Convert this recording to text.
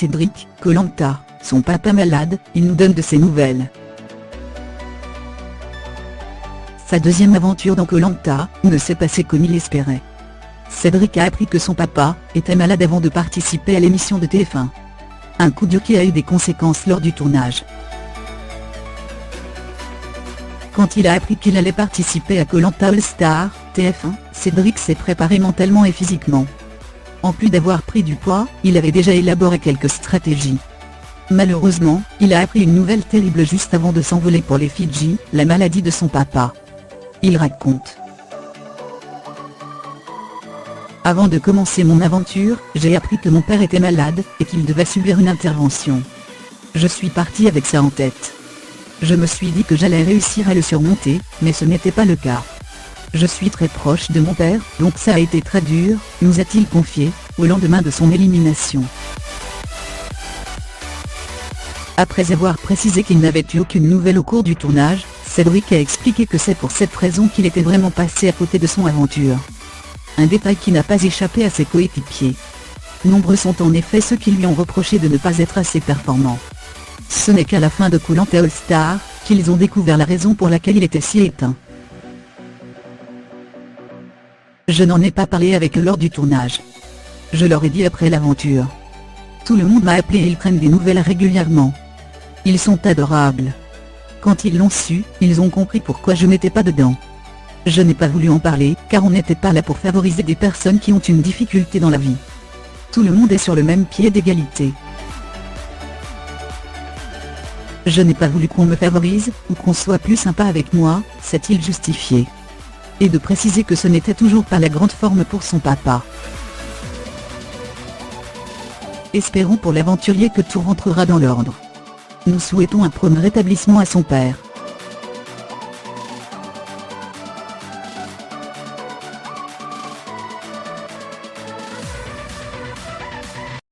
Cédric, Koh-Lanta, son papa malade, il nous donne de ses nouvelles. Sa deuxième aventure dans Koh-Lanta ne s'est passée comme il espérait. Cédric a appris que son papa était malade avant de participer à l'émission de TF1. Un coup dur qui a eu des conséquences lors du tournage. Quand il a appris qu'il allait participer à Koh-Lanta All Star, TF1, Cédric s'est préparé mentalement et physiquement. En plus d'avoir pris du poids, il avait déjà élaboré quelques stratégies. Malheureusement, il a appris une nouvelle terrible juste avant de s'envoler pour les Fidji, la maladie de son papa. Il raconte. Avant de commencer mon aventure, j'ai appris que mon père était malade, et qu'il devait subir une intervention. Je suis parti avec ça en tête. Je me suis dit que j'allais réussir à le surmonter, mais ce n'était pas le cas. Je suis très proche de mon père, donc ça a été très dur, nous a-t-il confié, au lendemain de son élimination. Après avoir précisé qu'il n'avait eu aucune nouvelle au cours du tournage, Cédric a expliqué que c'est pour cette raison qu'il était vraiment passé à côté de son aventure. Un détail qui n'a pas échappé à ses coéquipiers. Nombreux sont en effet ceux qui lui ont reproché de ne pas être assez performant. Ce n'est qu'à la fin de Koh-Lanta All Star, qu'ils ont découvert la raison pour laquelle il était si éteint. Je n'en ai pas parlé avec eux lors du tournage. Je leur ai dit après l'aventure. Tout le monde m'a appelé et ils prennent des nouvelles régulièrement. Ils sont adorables. Quand ils l'ont su, ils ont compris pourquoi je n'étais pas dedans. Je n'ai pas voulu en parler, car on n'était pas là pour favoriser des personnes qui ont une difficulté dans la vie. Tout le monde est sur le même pied d'égalité. Je n'ai pas voulu qu'on me favorise, ou qu'on soit plus sympa avec moi, s'est-il justifié. Et de préciser que ce n'était toujours pas la grande forme pour son papa. Espérons pour l'aventurier que tout rentrera dans l'ordre. Nous souhaitons un prompt rétablissement à son père.